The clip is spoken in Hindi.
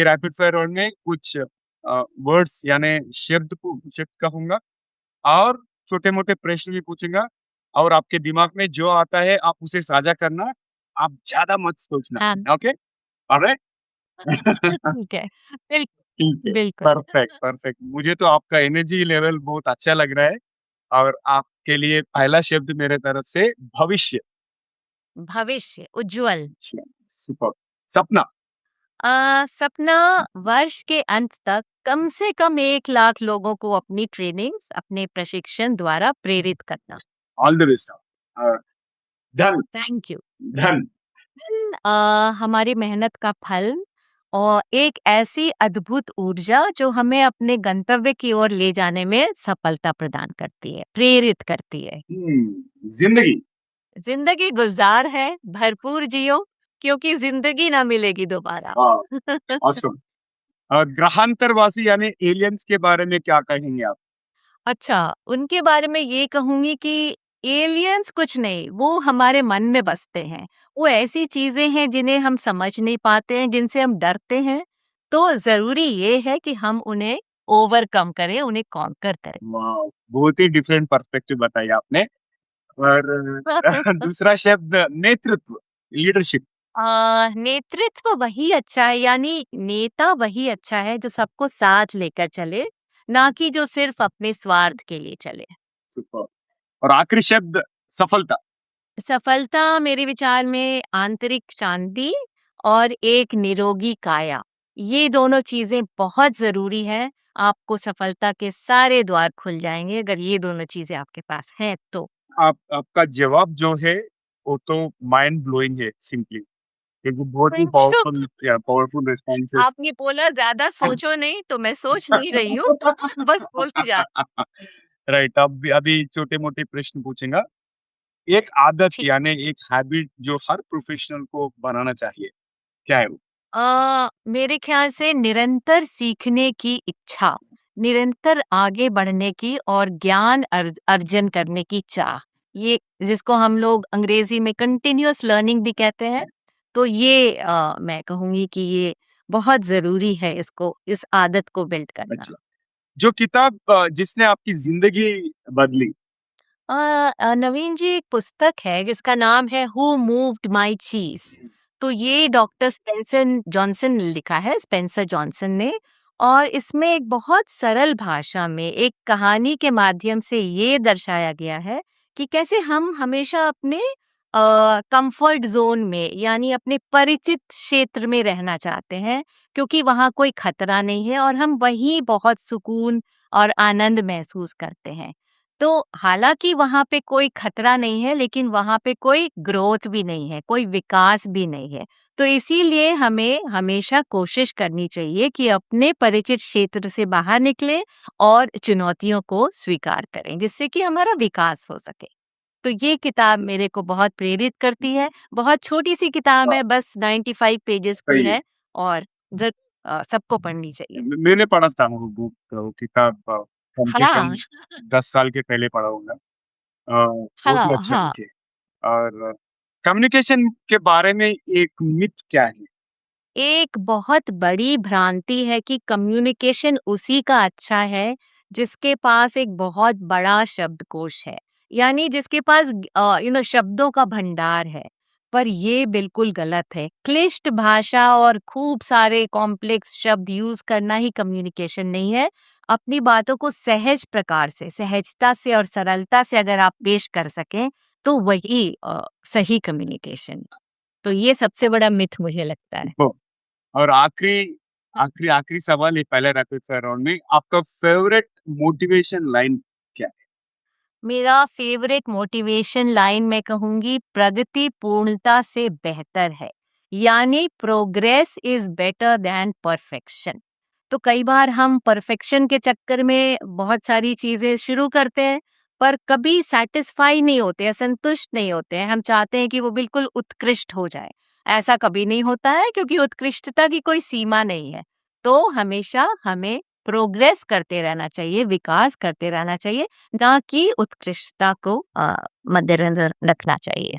रैपिड फायर राउंड में कुछ वर्ड्स यानी शब्द कहूँगा और छोटे-मोटे प्रश्न भी पूछूँगा और आपके दिमाग में जो आता है आप उसे साझा करना, आप ज़्यादा मत सोचना, हाँ, ओके? ऑलराइट? ठीक है। बिल ठीक है, बिल्कुल। Perfect, perfect. मुझे तो आपका एनर्जी लेवल बहुत अच्छा लग रहा है और आपके लिए पहला शब्द मेरे तरफ से भविष्य। भविष्य, उज्ज्वल। सुपर्ब! सपना, सपना वर्ष के अंत तक कम से कम 1 लाख लोगों को अपनी ट्रेनिंग्स, अपने प्रशिक्षण द्वारा प्रेरित करना। All the best. अ, धन, थैंक यू। धन, हमारी मेहनत का फल और एक ऐसी अद्भुत ऊर्जा जो हमें अपने गंतव्य की ओर ले जाने में सफलता प्रदान करती है, प्रेरित करती है। ज़िंदगी, ज़िंदगी गुलज़ार है, भरपूर जियो क्योंकि ज़िंदगी ना मिलेगी दोबारा। वाओ! ऑसम। ग्रहांतरवासी यानी एलियंस के बारे में क्या कहेंगे आप? अच्छा, उनके बारे में ये कहूँगी कि एलियंस कुछ नहीं, वो हमारे मन में बसते हैं। वो ऐसी चीज़ें हैं जिन्हें हम समझ नहीं पाते हैं, जिनसे हम डरते हैं, तो ज़रूरी ये है कि हम उन्हें ओवरकम करें, उन्हें कॉन्कर करें। वाओ! बहुत ही डिफरेंट पर्सपेक्टिव बताई आपने और दूसरा शब्द नेतृत्व, लीडरशिप। नेतृत्व वही अच्छा है यानी नेता वही अच्छा है जो सबको साथ लेकर चले, ना कि जो सिर्फ अपने स्वार्थ के लिए चले। सुपर्ब! और आखिरी शब्द सफलता। सफलता मेरे विचार में आंतरिक शांति और एक निरोगी काया, ये दोनों चीजें बहुत जरूरी है। आपको सफलता के सारे द्वार खुल जाएंगे अगर ये दोनों चीजें आपके पास हैं तो। आपका जवाब जो है, वो तो माइंड ब्लोइंग है सिंपली क्योंकि बहुत ही थैंक यू। Powerful responses. आपने बोला ज्यादा सोचो नहीं तो मैं सोच नहीं रही हूँ। बस बोलती जा। राइट, अब अभी छोटे-मोटे प्रश्न पूछूँगा। एक आदत ठीक। यानी एक हैबिट जो हर प्रोफेशनल को बनाना चाहिए, क्या है वो? मेरे ख्याल से निरंतर सीखने की इच्छा, निरंतर आगे बढ़ने की और ज्ञान अर्जन करने की चाह, ये जिसको हम लोग अंग्रेजी में कंटिन्यूअस लर्निंग भी कहते हैं। तो ये मैं कहूँगी कि ये बहुत ज़रूरी है इसको, इस आदत को बिल्ड करना। अच्छा, जो किताब जिसने आपकी ज़िंदगी बदली? नवीन जी एक पुस्तक है जिसका नाम है हु मूव्ड माय चीज। तो ये डॉक्टर स्पेंसर जॉनसन ने लिखा है, स्पेंसर जॉनसन ने। और इसमें एक बहुत सरल भाषा में एक कहानी के माध्यम से ये दर्शाया गया है कि कैसे हम हमेशा अपने कंफर्ट जोन में यानी अपने परिचित क्षेत्र में रहना चाहते हैं, क्योंकि वहाँ कोई खतरा नहीं है और हम वहीं बहुत सुकून और आनंद महसूस करते हैं। तो हालाँकि वहाँ पे कोई खतरा नहीं है, लेकिन वहाँ पे कोई ग्रोथ भी नहीं है, कोई विकास भी नहीं है। तो इसीलिए हमें हमेशा कोशिश करनी चाहिए कि अपने परिचित क्षेत्र से बाहर निकलें और चुनौतियों को स्वीकार करें, जिससे कि हमारा विकास हो सके। तो ये किताब मेरे को बहुत प्रेरित करती है। बहुत छोटी-सी किताब वाह! है, बस 95 पेजेज़ की सही है। है और सबको पढ़नी चाहिए। मैंने पढ़ा था वो बुक वो किताब कम से कम हाँ, 10 साल के पहले पढ़ा होगा। बहुत ही हाँ, अच्छा हाँ। बुक है और कम्युनिकेशन के बारे में एक मिथ क्या है? एक बहुत बड़ी भ्रांति है कि कम्युनिकेशन उसी का अच्छा है जिसके पास एक बहुत बड़ा शब्दकोश है, यानी जिसके पास शब्दों का भंडार है। पर ये बिल्कुल गलत है। क्लिष्ट भाषा और खूब सारे कॉम्प्लेक्स शब्द यूज करना ही कम्युनिकेशन नहीं है। अपनी बातों को सहज प्रकार से, सहजता से और सरलता से अगर आप पेश कर सकें तो वही सही कम्युनिकेशन। तो ये सबसे बड़ा मिथ मुझे लगता है। वो और आखिरी सवाल ये पहले रैपिड फायर राउंड में आपका फेवरेट मोटिवेशन लाइन क्या है? मेरा फेवरेट मोटिवेशन लाइन मैं कहूँगी, प्रगति पूर्णता से बेहतर है, यानी progress is better than perfection. तो कई बार हम परफेक्शन के चक्कर में बहुत सारी चीजें शुरू करते हैं, पर कभी सेटिस्फाई नहीं होते हैं, संतुष्ट नहीं होते हैं। हम चाहते हैं कि वो बिल्कुल उत्कृष्ट हो जाए। ऐसा कभी नहीं होता है क्योंकि उत्कृष्टता की कोई सीमा नहीं है। तो हमेशा हमें प्रोग्रेस करते रहना चाहिए, विकास करते रहना चाहिए, ना कि उत्कृष्टता को मद्देनजर रखना चाहिए।